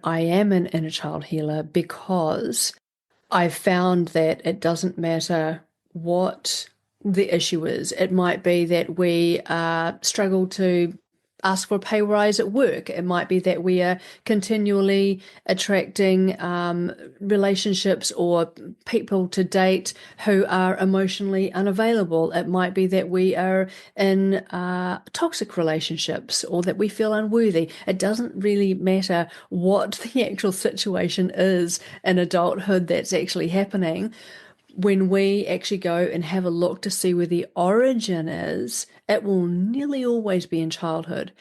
I am an inner child healer because I've found that it doesn't matter what the issue is. It might be that we struggle to ask for a pay rise at work. It might be that we are continually attracting relationships or people to date who are emotionally unavailable. It might be that we are in toxic relationships or that we feel unworthy. It doesn't really matter what the actual situation is in adulthood that's actually happening. When we actually go and have a look to see where the origin is, it will nearly always be in childhood.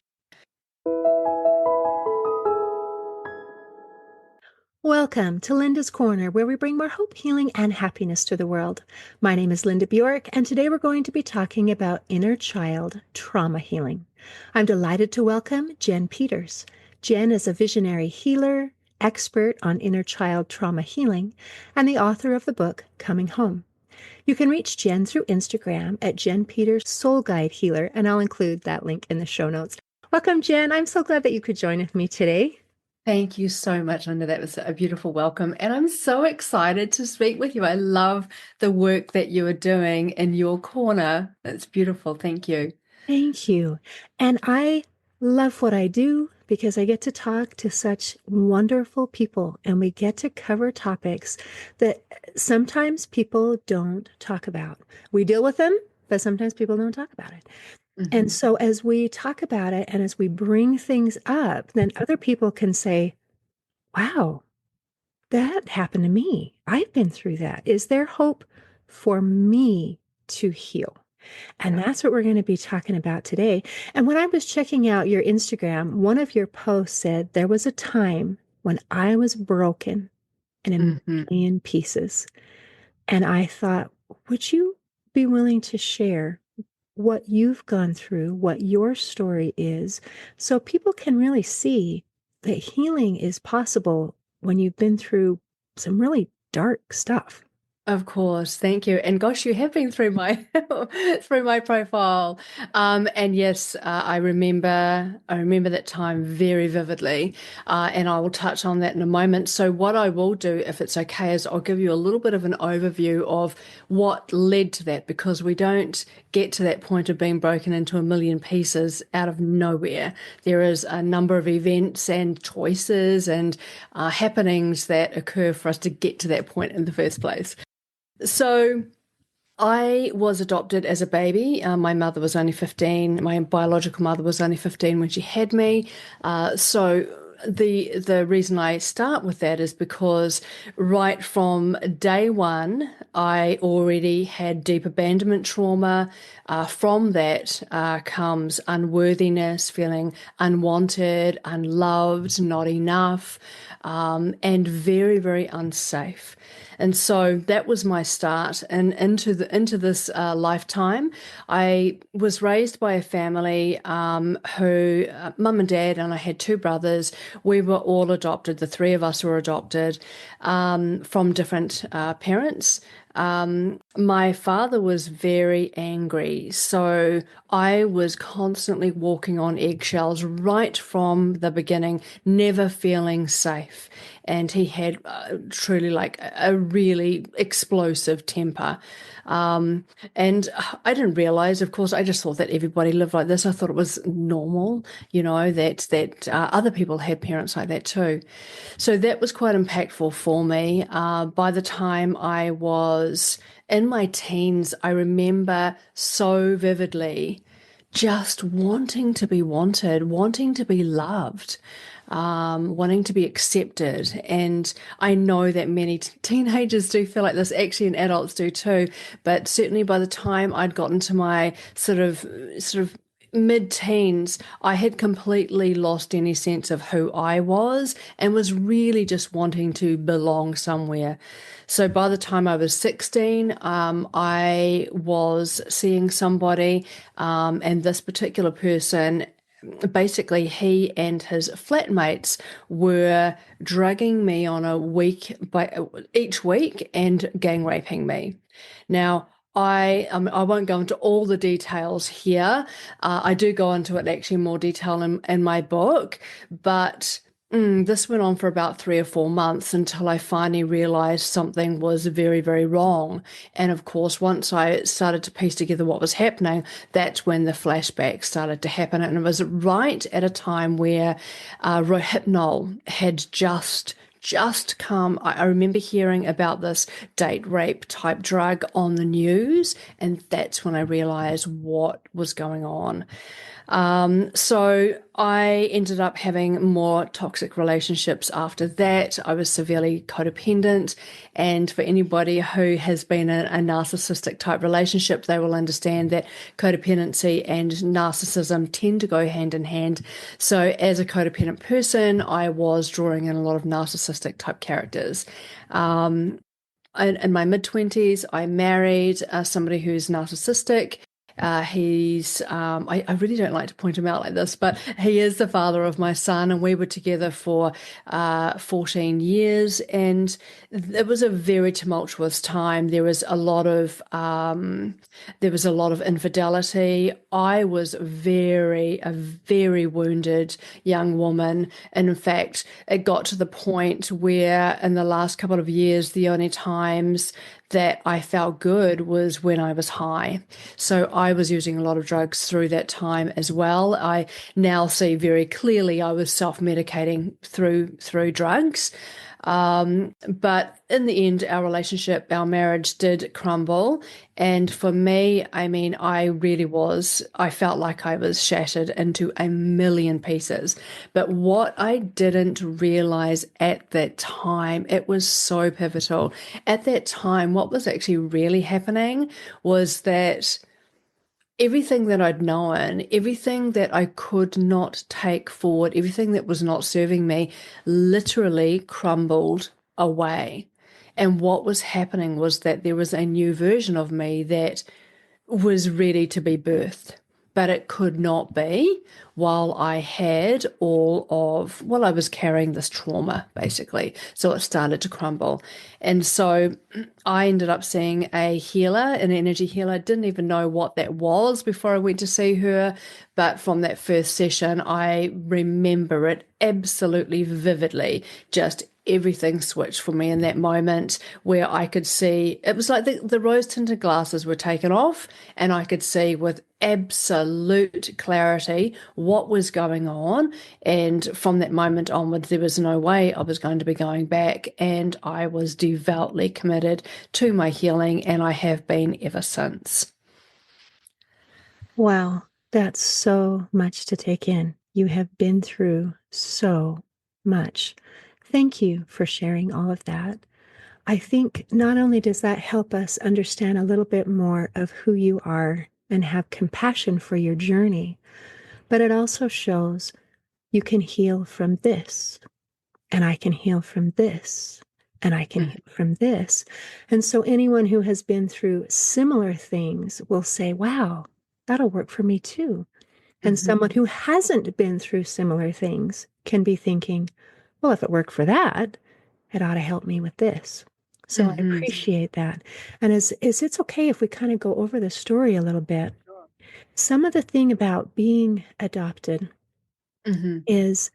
Welcome to Linda's Corner, where we bring more hope, healing, and happiness to the world. My name is Linda Bjork, and today we're going to be talking about inner child trauma healing. I'm delighted to welcome Jen Peters. Jen is a visionary healer, expert on inner child trauma healing, and the author of the book Coming Home. You can reach Jen through Instagram at Jen Peters Soul Guide Healer, and I'll include that link in the show notes. Welcome, Jen. I'm so glad that you could join with me today. Thank you so much, Linda. That was a beautiful welcome. And I'm so excited to speak with you. I love the work that you are doing in your corner. It's beautiful. Thank you. Thank you. And I love what I do because I get to talk to such wonderful people and we get to cover topics that sometimes people don't talk about. We deal with them, but sometimes people don't talk about it. And Mhm. so as we talk about it and as we bring things up, then other people can say, wow, that happened to me. I've been through that. Is there hope for me to heal? And Yeah. that's what we're going to be talking about today. And when I was checking out your Instagram, one of your posts said there was a time when I was broken and in a Mhm. million pieces. And I thought, would you be willing to share what you've gone through, what your story is, so people can really see that healing is possible when you've been through some really dark stuff? Of course, thank you. And gosh, you have been through my through my profile. And yes, I remember that time very vividly. And I will touch on that in a moment. So what I will do, if it's okay, is I'll give you a little bit of an overview of what led to that, because we don't get to that point of being broken into a million pieces out of nowhere. There is a number of events and choices and happenings that occur for us to get to that point in the first place. So I was adopted as a baby. My mother was only 15. My biological mother was only 15 when she had me. So the reason I start with that is because right from day one, I already had deep abandonment trauma. From that comes unworthiness, feeling unwanted, unloved, not enough, and very, very unsafe. And so that was my start and into this lifetime. I was raised by a family who, mum and dad, and I had two brothers. We were all adopted. The three of us were adopted from different parents. My father was very angry, so I was constantly walking on eggshells right from the beginning, never feeling safe. And he had truly like a really explosive temper. Um, and I didn't realize, of course, I just thought that everybody lived like this. I thought it was normal, that other people had parents like that too. So that was quite impactful for me. By the time I was in my teens, I remember so vividly just wanting to be wanted, wanting to be loved, wanting to be accepted. And I know that many teenagers do feel like this, actually, and adults do too. But certainly by the time I'd gotten to my sort of mid-teens, I had completely lost any sense of who I was and was really just wanting to belong somewhere. So by the time I was 16, I was seeing somebody, and this particular person, basically he and his flatmates were drugging me on a week by each week and gang raping me. Now, I won't go into all the details here. I do go into it actually in more detail in my book, but This went on for about 3 or 4 months until I finally realized something was very, very wrong. And of course, once I started to piece together what was happening, that's when the flashbacks started to happen. And it was right at a time where Rohypnol had just come. I remember hearing about this date rape type drug on the news, and that's when I realized what was going on. So I ended up having more toxic relationships after that. I was severely codependent. And for anybody who has been in a narcissistic type relationship, they will understand that codependency and narcissism tend to go hand in hand. So as a codependent person, I was drawing in a lot of narcissistic type characters. In my mid 20s, I married somebody who's narcissistic. I really don't like to point him out like this, but he is the father of my son, and we were together for 14 years. And it was a very tumultuous time. There was a lot of infidelity. I was a very wounded young woman. And in fact, it got to the point where in the last couple of years, the only times that I felt good was when I was high. So I was using a lot of drugs through that time as well. I now see very clearly I was self-medicating through drugs. But in the end, our relationship, our marriage did crumble. And for me, I mean, I felt like I was shattered into a million pieces. But what I didn't realize at that time, it was so pivotal. At that time, what was actually really happening was that everything that I'd known, everything that I could not take forward, everything that was not serving me, literally crumbled away. And what was happening was that there was a new version of me that was ready to be birthed, but it could not be while I was carrying this trauma basically. So it started to crumble. And so I ended up seeing a healer, an energy healer. Didn't even know what that was before I went to see her. But from that first session, I remember it absolutely vividly, just everything switched for me in that moment where I could see it was like the rose tinted glasses were taken off and I could see with absolute clarity what was going on. And from that moment onwards, there was no way I was going to be going back. And I was devoutly committed to my healing, and I have been ever since. Wow, that's so much to take in. You have been through so much. Thank you for sharing all of that. I think not only does that help us understand a little bit more of who you are and have compassion for your journey, but it also shows you can heal from this, and I can heal from this, and I can heal from this. And so anyone who has been through similar things will say, wow, that'll work for me too. And Mm-hmm. someone who hasn't been through similar things can be thinking, well, if it worked for that, it ought to help me with this. So I Mm-hmm. appreciate that. And is it's okay if we kind of go over the story a little bit. Some of the thing about being adopted Mm-hmm. is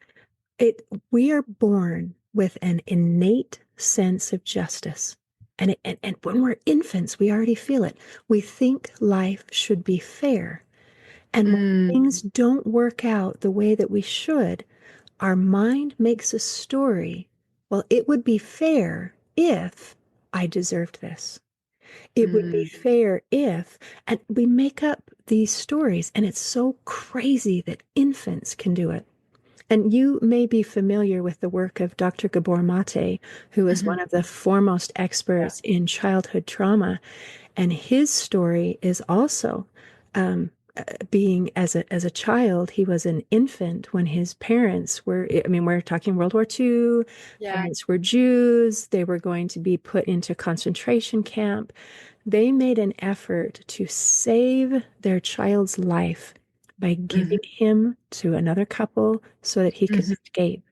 it we are born with an innate sense of justice. And when we're infants, we already feel it. We think life should be fair. And when Mm, things don't work out the way that we should, our mind makes a story. Well, it would be fair if I deserved this. It would be mm, fair if, and we make up these stories, and it's so crazy that infants can do it. And you may be familiar with the work of Dr. Gabor Mate, who is mhm, one of the foremost experts in childhood trauma. And his story is also being as a child, he was an infant when his parents were, I mean, we're talking World War II, yeah. parents were Jews, they were going to be put into concentration camp. They made an effort to save their child's life by Mhm, giving him to another couple so that he could mhm, escape.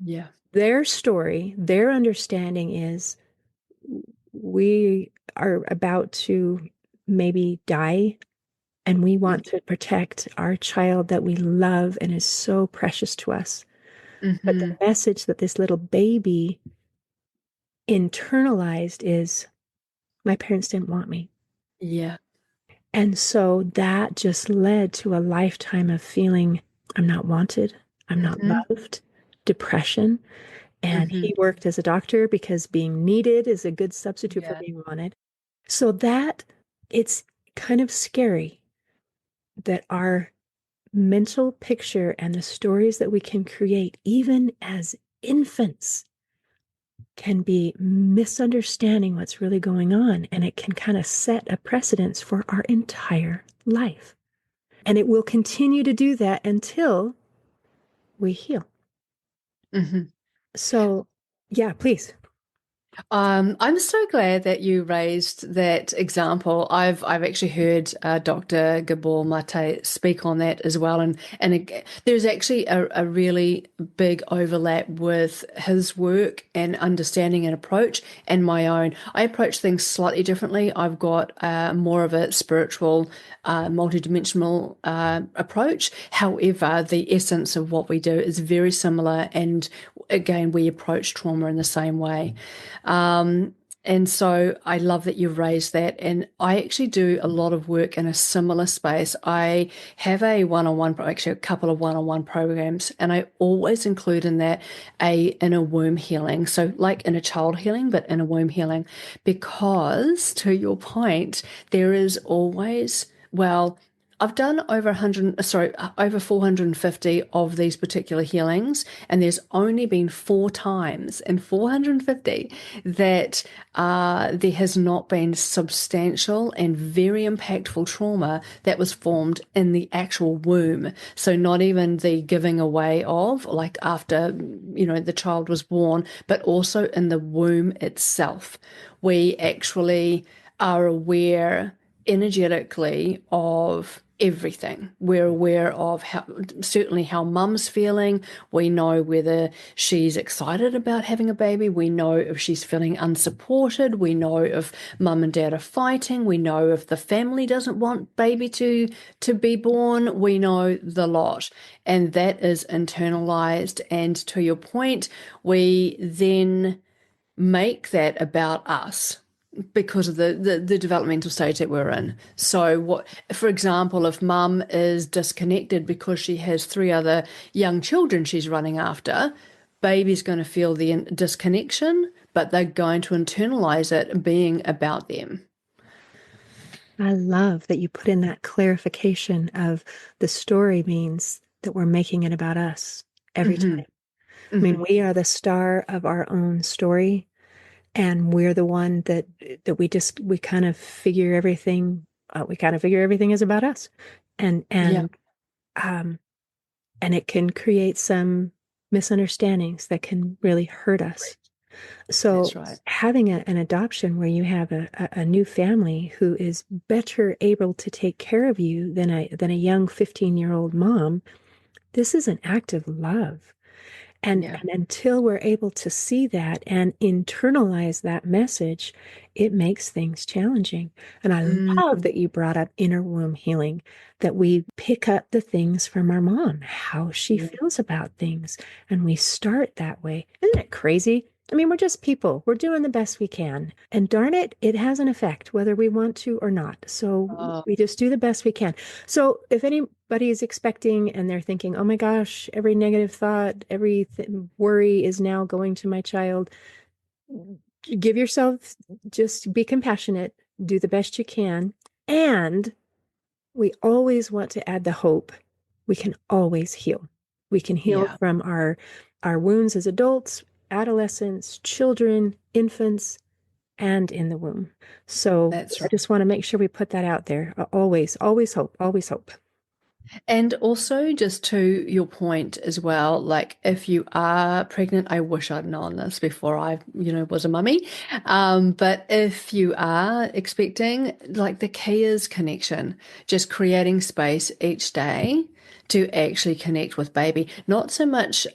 yeah. Their story, their understanding is we are about to maybe die, and we Mm, want to protect our child that we love and is so precious to us. But the Hmm. message that this little baby internalized is my parents didn't want me. Yeah. And so that just led to a lifetime of feeling I'm not wanted, I'm not Hmm. loved, depression. And Hmm. he worked as a doctor because being needed is a good substitute for Yeah. being wanted. So that it's kind of scary that our mental picture and the stories that we can create, even as infants, can be misunderstanding what's really going on. And it can kind of set a precedence for our entire life. And it will continue to do that until we heal. Hmm. So, yeah, please. I'm so glad that you raised that example. I've actually heard Dr. Gabor Mate speak on that as well, and there's actually a really big overlap with his work and understanding and approach and my own. I approach things slightly differently. I've got more of a spiritual, multidimensional approach. However, the essence of what we do is very similar, and again, we approach trauma in the same way. Um, and so I love that you've raised that. And I actually do a lot of work in a similar space. I have a one-on-one, actually a couple of one-on-one programs, and I always include in that a inner womb healing. So like inner child healing, but inner womb healing, because to your point, there is always, well, I've done over 100, sorry, over 450 of these particular healings, and there's only been 4 times in 450 that there has not been substantial and very impactful trauma that was formed in the actual womb. So not even the giving away of, like after, the child was born, but also in the womb itself. We actually are aware energetically of everything. We're aware of how, certainly how mum's feeling. We know whether she's excited about having a baby. We know if she's feeling unsupported. We know if mum and dad are fighting. We know if the family doesn't want baby to be born. We know the lot. And that is internalized. And to your point, we then make that about us because of the developmental stage that we're in. So what, for example, if mum is disconnected because she has 3 other young children she's running after, baby's going to feel the disconnection, but they're going to internalize it being about them. I love that you put in that clarification of the story means that we're making it about us every Hmm. time. I mean, Hmm. we are the star of our own story, and we're the one that we kind of figure everything. We kind of figure everything is about us, and Yeah, and um, and it can create some misunderstandings that can really hurt us. that's So right. having an adoption where you have a new family who is better able to take care of you than a young 15-year-old mom, this is an act of love. Yeah. And until we're able to see that and internalize that message, it makes things challenging. And I love Mm. that you brought up inner womb healing, that we pick up the things from our mom, how she Yeah. feels about things, and we start that way. Isn't it crazy? I mean, we're just people. We're doing the best we can. And darn it, it has an effect whether we want to or not. So Oh, we just do the best we can. So if anybody is expecting and they're thinking, oh my gosh, every negative thought, every worry is now going to my child, give yourself, just be compassionate, do the best you can. And we always want to add the hope. We can always heal. We can heal yeah, from our wounds as adults, adolescents, children, infants, and in the womb. So that's I right. just want to make sure we put that out there. Always, always hope, always hope. And also, just to your point as well, like if you are pregnant, I wish I'd known this before I, was a mummy. But if you are expecting, like the key is connection, just creating space each day to actually connect with baby. Not so much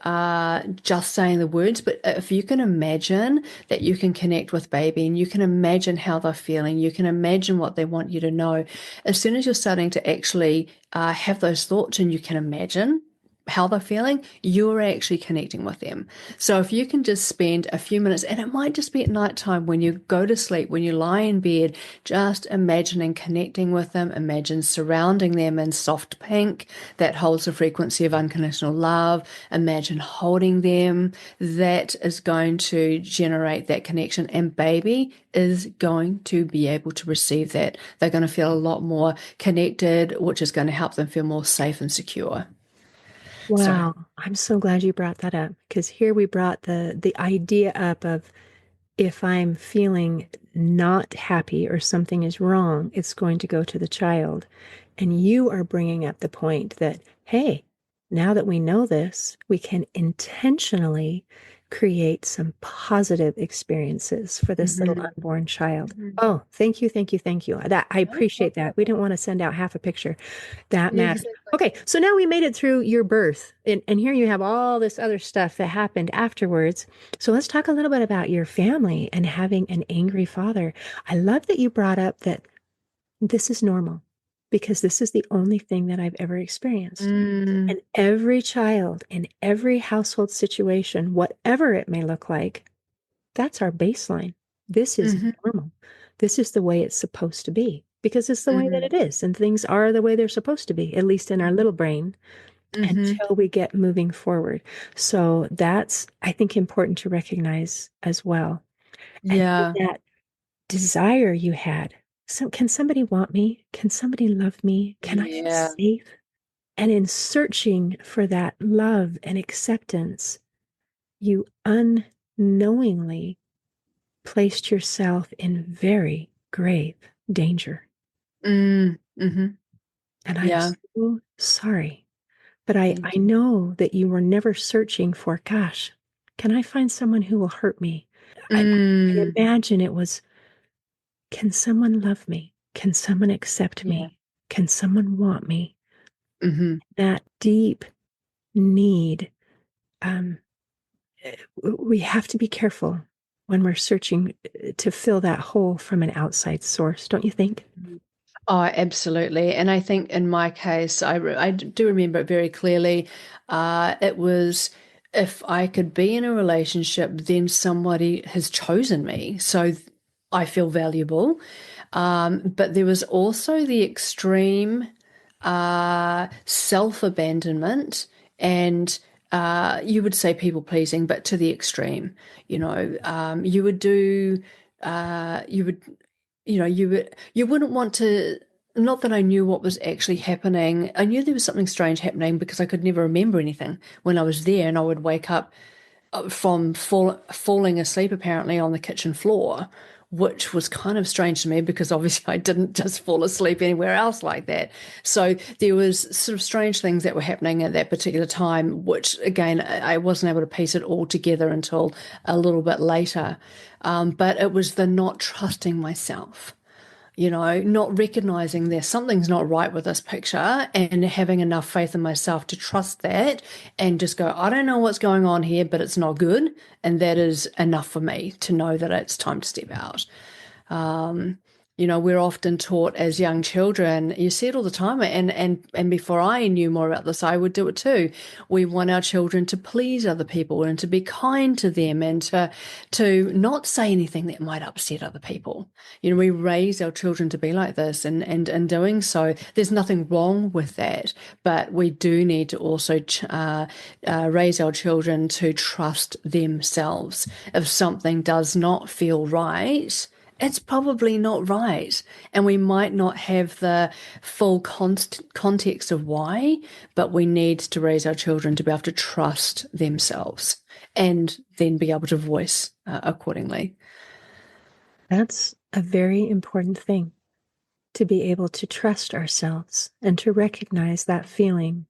just saying the words, but if you can imagine that you can connect with baby and you can imagine how they're feeling, you can imagine what they want you to know. As soon as you're starting to actually have those thoughts and you can imagine, how they're feeling, you're actually connecting with them. So if you can just spend a few minutes, and it might just be at nighttime when you go to sleep, when you lie in bed, just imagining connecting with them, imagine surrounding them in soft pink that holds the frequency of unconditional love, imagine holding them, that is going to generate that connection. And baby is going to be able to receive that. They're going to feel a lot more connected, which is going to help them feel more safe and secure. So, Wow, I'm so glad you brought that up because here we brought the idea up of if I'm feeling not happy or something is wrong, it's going to go to the child. And you are bringing up the point that, hey, now that we know this, we can intentionally create some positive experiences for this little mhm, unborn child. mhm. Oh, thank you, thank you, thank you. That I appreciate that. We didn't want to send out half a picture. That matters. Exactly. Okay, so now we made it through your birth, and here you have all this other stuff that happened afterwards. So let's talk a little bit about your family and having an angry father. I love that you brought up that this is normal because this is the only thing that I've ever experienced. Mm, And every child in every household situation, whatever it may look like, that's our baseline. This is mhm, normal. This is the way it's supposed to be because it's the way that mhm, it is. And things are the way they're supposed to be, at least in our little brain, mhm. until we get moving forward. So that's, I think, important to recognize as well. And then Yeah, that desire you had. So, can somebody want me? Can somebody love me? Can I feel yeah. safe? And in searching for that love and acceptance, you unknowingly placed yourself in very grave danger. Mhm. And I'm Yeah. so sorry. But I Thank you. know that you were never searching for, gosh, can I find someone who will hurt me? I Mm, imagine it was, can someone love me? Can someone accept yeah. me? Can someone want me? Mhm. That deep need. Um, we have to be careful when we're searching to fill that hole from an outside source, don't you think? Oh, absolutely. And I think in my case, I do remember it very clearly. It was if I could be in a relationship, then somebody has chosen me. So I feel valuable. But there was also the extreme self-abandonment and you would say people pleasing, but to the extreme. You would do, you would you wouldn't want to, not that I knew what was actually happening. I knew there was something strange happening because I could never remember anything when I was there, and I would wake up from falling asleep apparently on the kitchen floor, which was kind of strange to me because obviously I didn't just fall asleep anywhere else like that. So there was sort of strange things that were happening at that particular time, which again, I wasn't able to piece it all together until a little bit later. But it was the not trusting myself, not recognizing there's something's not right with this picture and having enough faith in myself to trust that and just go, I don't know what's going on here, but it's not good. And that is enough for me to know that it's time to step out. Um, we're often taught as young children, you see it all the time, and before I knew more about this, I would do it too. We want our children to please other people and to be kind to them and to not say anything that might upset other people. We raise our children to be like this, and in doing so, there's nothing wrong with that, but we do need to also raise our children to trust themselves. If something does not feel right, it's probably not right. And we might not have the full context of why, but we need to raise our children to be able to trust themselves and then be able to voice accordingly. That's a very important thing to be able to trust ourselves and to recognize that feeling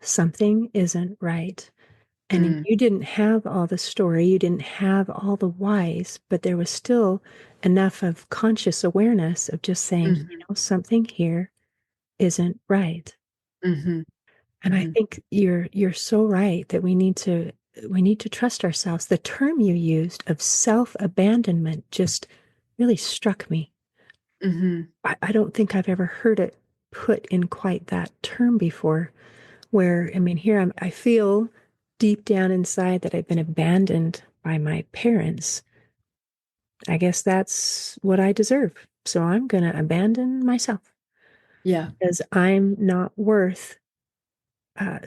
something isn't right. And Mm, you didn't have all the story, you didn't have all the whys, but there was still enough of conscious awareness of just saying, mhm, something here isn't right. mhm, And I mhm, think you're so right that we need to trust ourselves. The term you used of self-abandonment just really struck me. mhm, I don't think I've ever heard it put in quite that term before. where, I mean, here I feel deep down inside that I've been abandoned by my parents. I guess that's what I deserve. So I'm going to abandon myself Yeah. because I'm not worth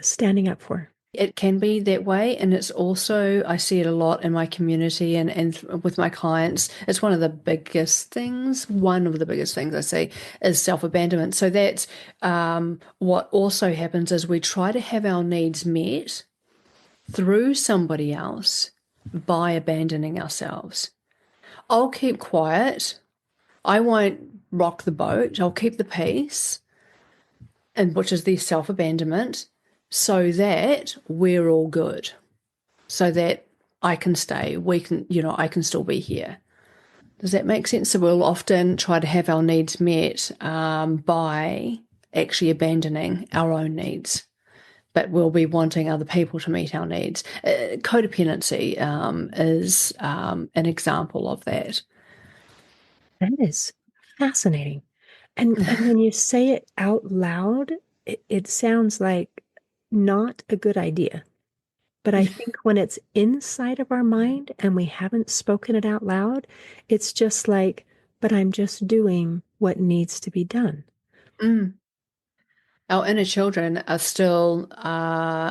standing up for. It can be that way. And it's also, I see it a lot in my community and with my clients. It's one of the biggest things. One of the biggest things I see is self-abandonment. So that's what also happens is we try to have our needs met through somebody else by abandoning ourselves. I'll keep quiet. I won't rock the boat. I'll keep the peace, and which is the self-abandonment, so that we're all good, so that I can stay, we can, I can still be here. Does that make sense? So we'll often try to have our needs met by actually abandoning our own needs, but we'll be wanting other people to meet our needs. Codependency is an example of that. That is fascinating. And when you say it out loud, it sounds like not a good idea. But I think when it's inside of our mind and we haven't spoken it out loud, it's just like, but I'm just doing what needs to be done. Mm. Our inner children are still,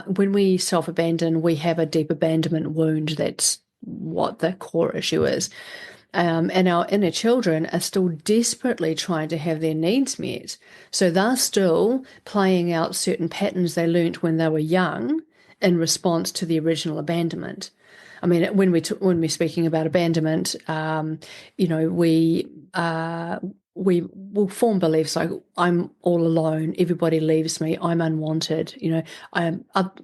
when we self abandon, we have a deep abandonment wound. That's what the core issue is. And our inner children are still desperately trying to have their needs met. So they're still playing out certain patterns they learnt when they were young in response to the original abandonment. I mean, when we're speaking about abandonment, you know, we will form beliefs like I'm all alone, everybody leaves me, I'm unwanted,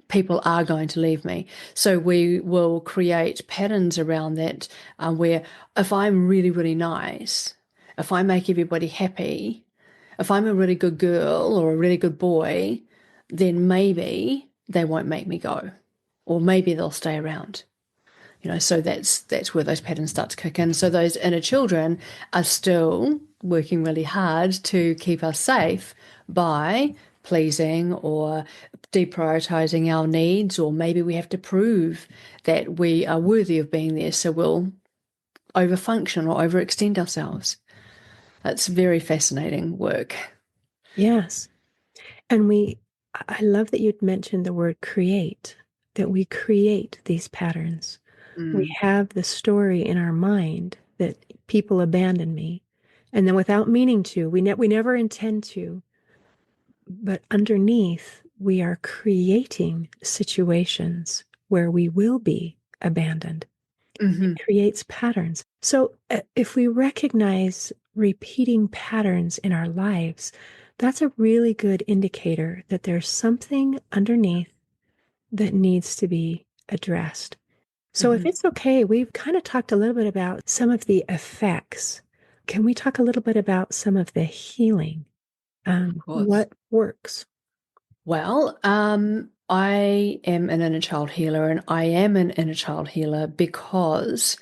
people are going to leave me. So we will create patterns around that where if I'm really, really nice, if I make everybody happy, if I'm a really good girl or a really good boy, then maybe they won't make me go, or maybe they'll stay around. So that's where those patterns start to kick in. So those inner children are still working really hard to keep us safe by pleasing or deprioritizing our needs, or maybe we have to prove that we are worthy of being there, so we'll overfunction or overextend ourselves. That's very fascinating work. Yes. And I love that you'd mentioned the word create, that we create these patterns. We Mm. have the story in our mind that people abandon me. And then without meaning to, we never intend to, but underneath, we are creating situations where we will be abandoned. It Hmm. creates patterns. So if we recognize repeating patterns in our lives, that's a really good indicator that there's something underneath that needs to be addressed. So if Hmm. it's okay, we've kind of talked a little bit about some of the effects. Can we talk a little bit about some of the healing? Of course. What works? Well, I am an inner child healer, and I am an inner child healer because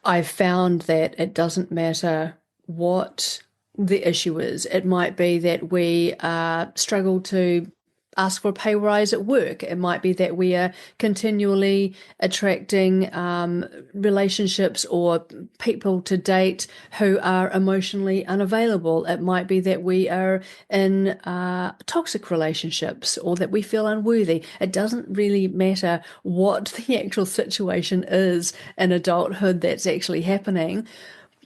I've found that it doesn't matter what the issue is. It might be that we struggle to ask for a pay rise at work. It might be that we are continually attracting relationships or people to date who are emotionally unavailable. It might be that we are in toxic relationships or that we feel unworthy. It doesn't really matter what the actual situation is in adulthood that's actually happening.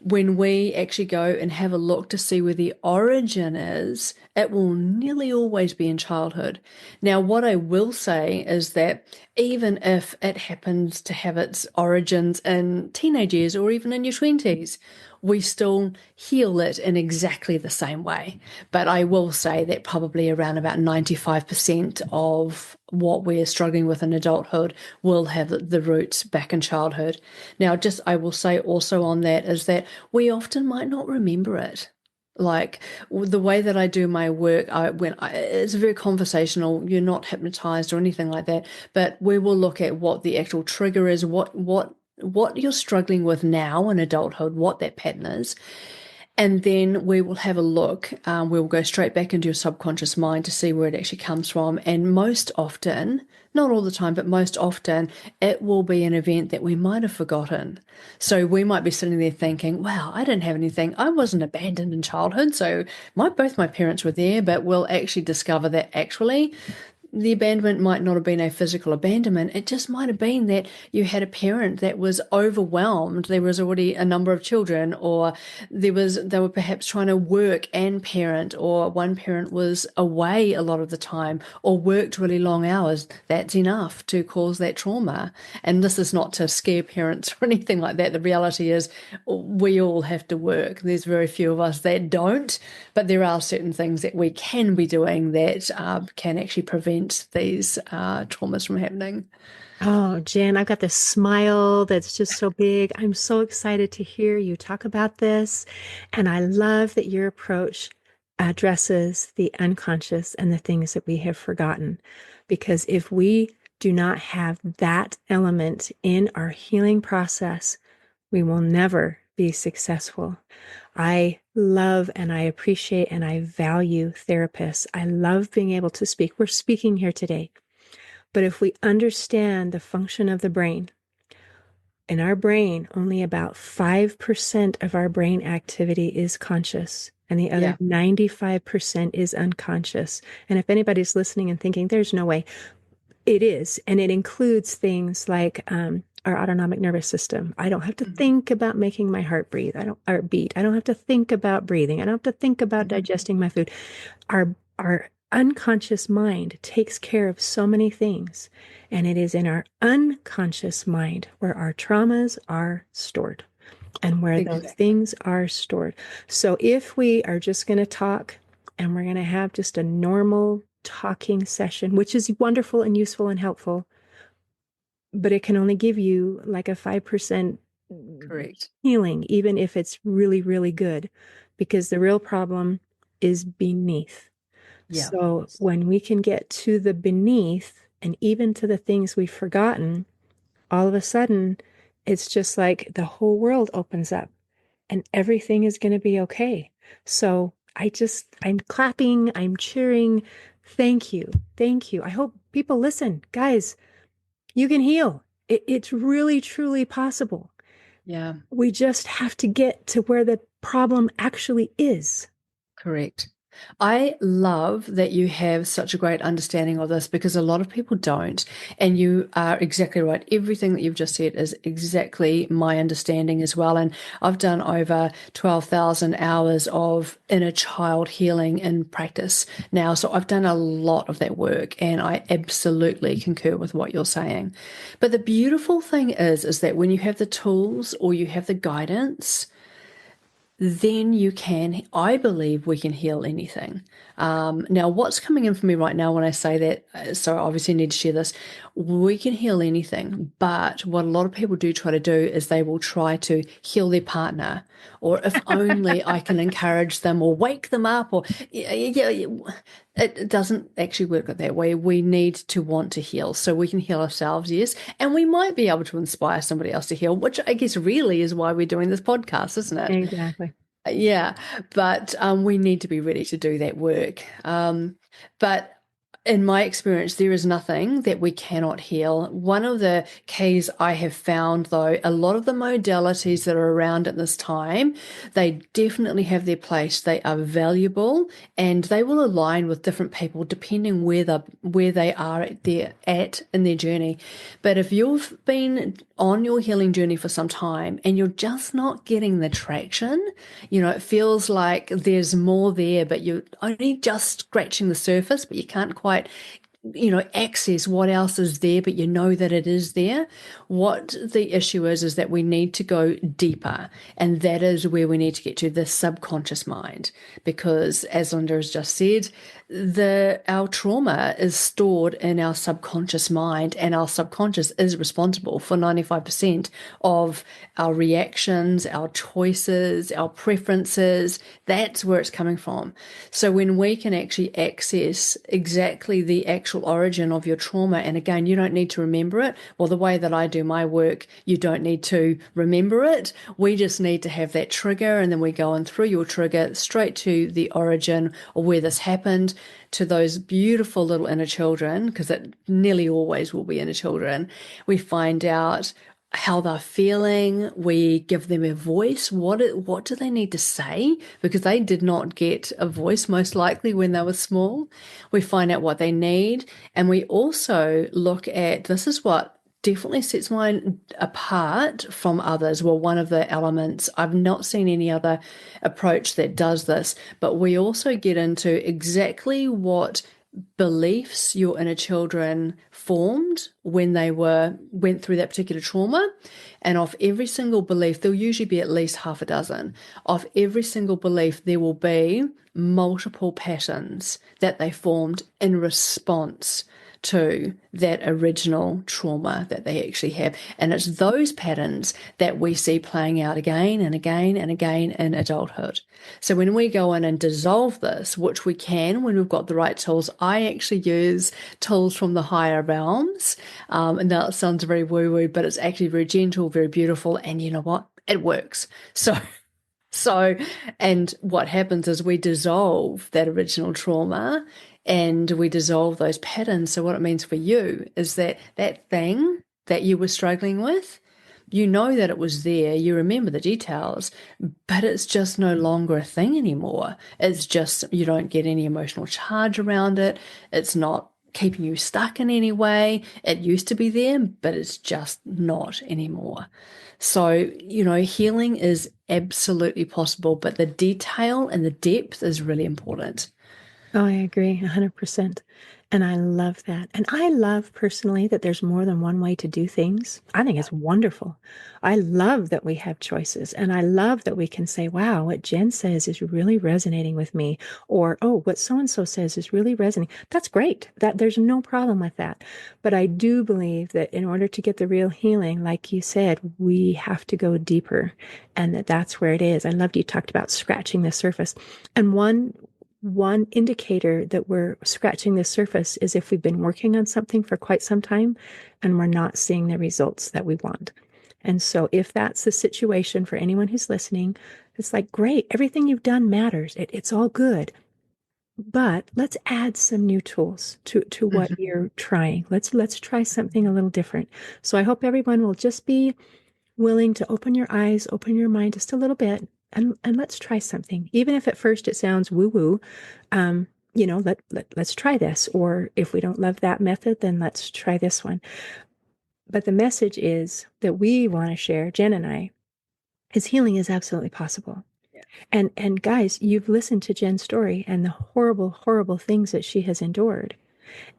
When we actually go and have a look to see where the origin is, it will nearly always be in childhood. Now, what I will say is that even if it happens to have its origins in teenage years or even in your 20s, we still heal it in exactly the same way. But I will say that probably around about 95% of what we're struggling with in adulthood will have the roots back in childhood. Now, just I will say also on that is that we often might not remember it. Like the way that I do my work, it's very conversational. You're not hypnotized or anything like that, but we will look at what the actual trigger is, what you're struggling with now in adulthood, what that pattern is, And then we will have a look. We'll go straight back into your subconscious mind to see where it actually comes from. And most often, not all the time, but most often, it will be an event that we might have forgotten. So we might be sitting there thinking, wow, I didn't have anything. I wasn't abandoned in childhood. So both my parents were there, but we'll actually discover that actually the abandonment might not have been a physical abandonment. It just might have been that you had a parent that was overwhelmed. There was already a number of children, or they were perhaps trying to work and parent, or one parent was away a lot of the time, or worked really long hours. That's enough to cause that trauma. And this is not to scare parents or anything like that. The reality is we all have to work. There's very few of us that don't, but there are certain things that we can be doing that can actually prevent these traumas from happening. Oh, Jen, I've got this smile that's just so big. I'm so excited to hear you talk about this. And I love that your approach addresses the unconscious and the things that we have forgotten. Because if we do not have that element in our healing process, we will never be successful. I love and I appreciate and I value therapists. I love being able to speak. We're speaking here today. But if we understand the function of the brain, in our brain, only about 5% of our brain activity is conscious, and the other Yeah. 95% is unconscious. And if anybody's listening and thinking, there's no way, it is. And it includes things like our autonomic nervous system. I don't have to Mhm. think about making my heart breathe. I don't, or beat. I don't have to think about breathing. I don't have to think about Mhm. digesting my food. Our unconscious mind takes care of so many things, and it is in our unconscious mind where our traumas are stored and where those Exactly. things are stored. So if we are just going to talk and we're going to have just a normal talking session, which is wonderful and useful and helpful, but it can only give you like a 5% Correct. healing, even if it's really, really good, because the real problem is beneath. Yeah. So when we can get to the beneath and even to the things we've forgotten, all of a sudden, it's just like the whole world opens up and everything is going to be okay. So I'm clapping, I'm cheering. Thank you. Thank you. I hope people listen. Guys, you can heal. It's really, truly possible. Yeah. We just have to get to where the problem actually is. Correct. I love that you have such a great understanding of this because a lot of people don't. And you are exactly right. Everything that you've just said is exactly my understanding as well. And I've done over 12,000 hours of inner child healing in practice now. So I've done a lot of that work and I absolutely concur with what you're saying. But the beautiful thing is that when you have the tools or you have the guidance, then you can, I believe we can heal anything. Now, what's coming in for me right now when I say that, so I obviously need to share this, we can heal anything, but what a lot of people do try to do is they will try to heal their partner, or if only I can encourage them or wake them up, or it doesn't actually work that way. We need to want to heal so we can heal ourselves, yes, and we might be able to inspire somebody else to heal, which I guess really is why we're doing this podcast, isn't it? Exactly. Yeah, but we need to be ready to do that work. But in my experience, there is nothing that we cannot heal. One of the keys I have found, though, a lot of the modalities that are around at this time, they definitely have their place. They are valuable, and they will align with different people depending where they are at in their journey. But if you've been on your healing journey for some time and you're just not getting the traction, it feels like there's more there, but you're only just scratching the surface, but you can't quite access what else is there, but you know that it is there. What the issue is that we need to go deeper, and that is where we need to get to the subconscious mind, because as Linda has just said, our trauma is stored in our subconscious mind, and our subconscious is responsible for 95% of our reactions, our choices, our preferences. That's where it's coming from. So when we can actually access exactly the actual actual origin of your trauma. And again, you don't need to remember it. Well, the way that I do my work, you don't need to remember it. We just need to have that trigger, and then we go on through your trigger straight to the origin or where this happened, to those beautiful little inner children, because it nearly always will be inner children. We find out how they're feeling. We give them a voice. What do they need to say? Because they did not get a voice most likely when they were small. We find out what they need. And we also look at, this is what definitely sets mine apart from others. Well, one of the elements, I've not seen any other approach that does this, but we also get into exactly what beliefs your inner children formed when they went through that particular trauma. And of every single belief, there'll usually be at least half a dozen. Of every single belief, there will be multiple patterns that they formed in response to that original trauma that they actually have. And it's those patterns that we see playing out again and again and again in adulthood. So when we go in and dissolve this, which we can when we've got the right tools, I actually use tools from the higher realms. And that sounds very woo-woo, but it's actually very gentle, very beautiful. And you know what? It works. So, and what happens is we dissolve that original trauma and we dissolve those patterns. So what it means for you is that that thing that you were struggling with, you know that it was there, you remember the details, but it's just no longer a thing anymore. It's just, you don't get any emotional charge around it. It's not keeping you stuck in any way. It used to be there, but it's just not anymore. So, healing is absolutely possible, but the detail and the depth is really important. Oh, I agree 100%. And I love that. And I love personally that there's more than one way to do things. I think it's wonderful. I love that we have choices. And I love that we can say, wow, what Jen says is really resonating with me. Or, oh, what so and so says is really resonating. That's great. That there's no problem with that. But I do believe that in order to get the real healing, like you said, we have to go deeper. And that's where it is. I loved you talked about scratching the surface. And one indicator that we're scratching the surface is if we've been working on something for quite some time and we're not seeing the results that we want. And so if that's the situation for anyone who's listening, it's like, great, everything you've done matters. It's all good. But let's add some new tools to what Mhm. you're trying. Let's try something a little different. So I hope everyone will just be willing to open your eyes, open your mind just a little bit, and let's try something. Even if at first it sounds woo-woo, let's try this. Or if we don't love that method, then let's try this one. But the message is that we want to share, Jen and I, is healing is absolutely possible. Yeah. And guys, you've listened to Jen's story and the horrible, horrible things that she has endured.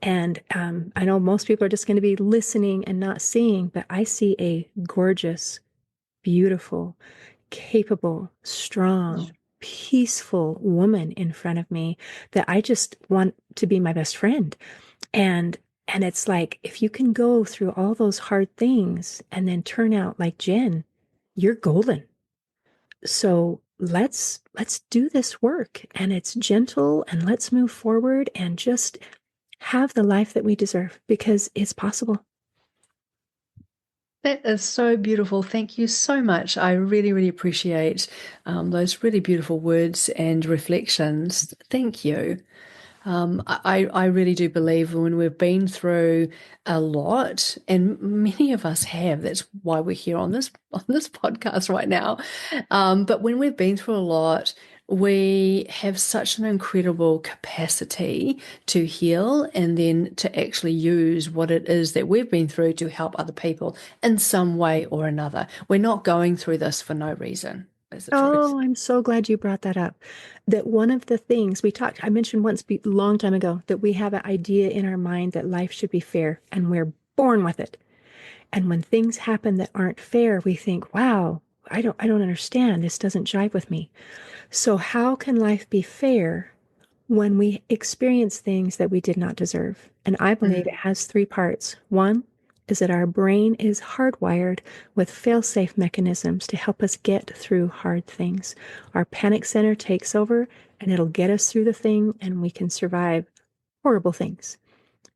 And I know most people are just going to be listening and not seeing, but I see a gorgeous, beautiful, capable, strong, peaceful woman in front of me that I just want to be my best friend. And and it's like if you can go through all those hard things and then turn out like Jen, you're golden. So let's do this work and it's gentle and let's move forward and just have the life that we deserve because it's possible. That is so beautiful. Thank you so much. I really, really appreciate those really beautiful words and reflections. Thank you. I really do believe when we've been through a lot, and many of us have, that's why we're here on this podcast right now. But when we've been through a lot, we have such an incredible capacity to heal and then to actually use what it is that we've been through to help other people in some way or another. We're not going through this for no reason, is the truth. Oh, I'm so glad you brought that up. That one of the things I mentioned once a long time ago, that we have an idea in our mind that life should be fair and we're born with it. And when things happen that aren't fair, we think, wow, I don't understand. This doesn't jive with me. So how can life be fair when we experience things that we did not deserve? And I believe it Mhm. has three parts. One is that our brain is hardwired with fail-safe mechanisms to help us get through hard things. Our panic center takes over and it'll get us through the thing and we can survive horrible things.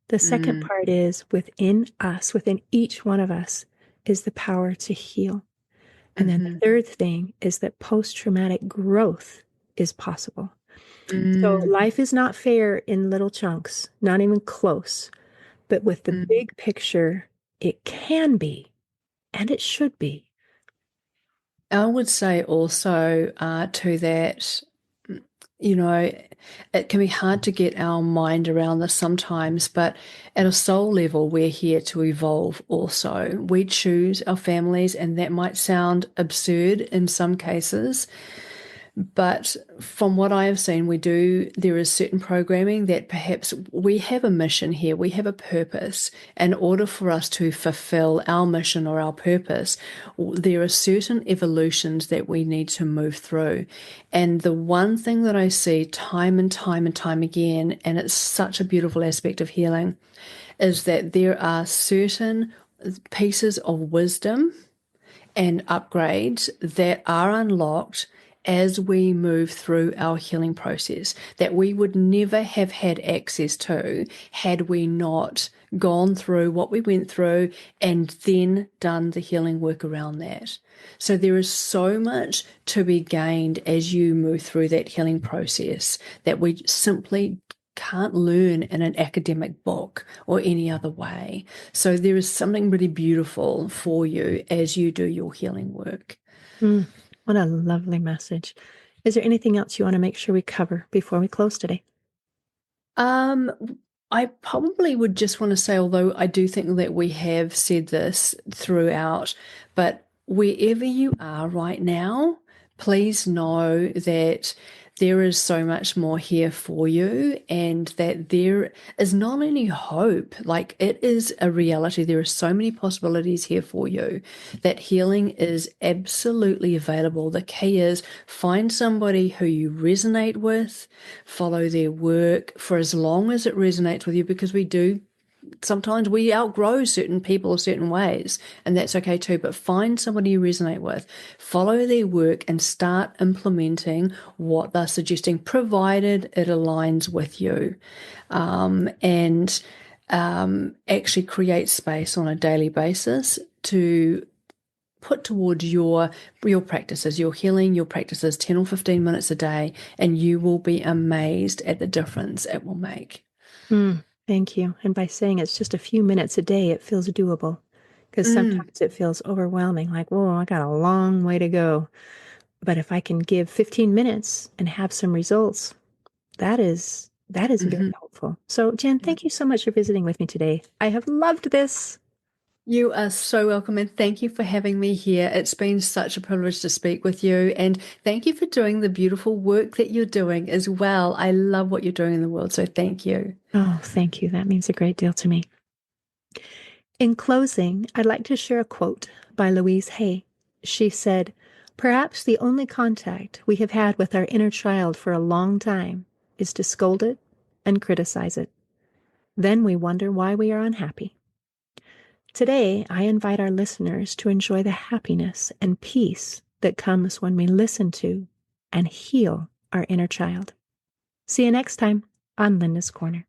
The second Mm, part is within us, within each one of us, is the power to heal. And then the mhm, third thing is that post-traumatic growth is possible. So mm, life is not fair in little chunks, not even close. But with the mm. big picture, it can be, and it should be. I would say also to that, you know, it can be hard to get our mind around this sometimes, but at a soul level, we're here to evolve also. We choose our families, and that might sound absurd in some cases, but from what I have seen, there is certain programming that perhaps we have a mission here, we have a purpose. In order for us to fulfill our mission or our purpose, there are certain evolutions that we need to move through. And the one thing that I see time and time and time again, and it's such a beautiful aspect of healing, is that there are certain pieces of wisdom and upgrades that are unlocked as we move through our healing process that we would never have had access to had we not gone through what we went through and then done the healing work around that. So there is so much to be gained as you move through that healing process that we simply can't learn in an academic book or any other way. So there is something really beautiful for you as you do your healing work. Mm, what a lovely message. Is there anything else you want to make sure we cover before we close today? Um, I probably would just want to say, although I do think that we have said this throughout, but wherever you are right now, please know that there is so much more here for you and that there is not only hope, like it is a reality. There are so many possibilities here for you that healing is absolutely available. The key is find somebody who you resonate with, follow their work for as long as it resonates with you, because sometimes we outgrow certain people or certain ways, and that's okay too. But find somebody you resonate with, follow their work, and start implementing what they're suggesting, provided it aligns with you. And actually create space on a daily basis to put towards your practices, your healing, your practices, 10 or 15 minutes a day, and you will be amazed at the difference it will make. Thank you. And by saying it's just a few minutes a day, it feels doable. Because Mm, sometimes it feels overwhelming, like, whoa, I got a long way to go. But if I can give 15 minutes and have some results, that is very mhm. helpful. So, Jen, Yeah. thank you so much for visiting with me today. I have loved this. You are so welcome, and thank you for having me here. It's been such a privilege to speak with you, and thank you for doing the beautiful work that you're doing as well. I love what you're doing in the world, so thank you. Oh, thank you. That means a great deal to me. In closing, I'd like to share a quote by Louise Hay. She said, "Perhaps the only contact we have had with our inner child for a long time is to scold it and criticize it. Then we wonder why we are unhappy." Today, I invite our listeners to enjoy the happiness and peace that comes when we listen to and heal our inner child. See you next time on Linda's Corner.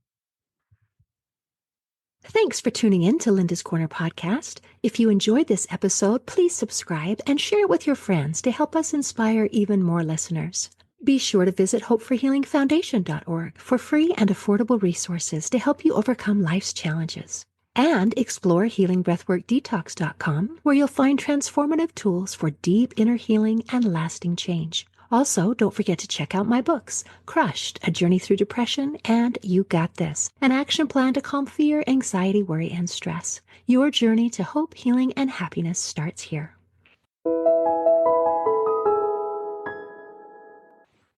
Thanks for tuning in to Linda's Corner podcast. If you enjoyed this episode, please subscribe and share it with your friends to help us inspire even more listeners. Be sure to visit hopeforhealingfoundation.org for free and affordable resources to help you overcome life's challenges. And explore healingbreathworkdetox.com, where you'll find transformative tools for deep inner healing and lasting change. Also, don't forget to check out my books, Crushed, A Journey Through Depression, and You Got This, an action plan to calm fear, anxiety, worry, and stress. Your journey to hope, healing, and happiness starts here.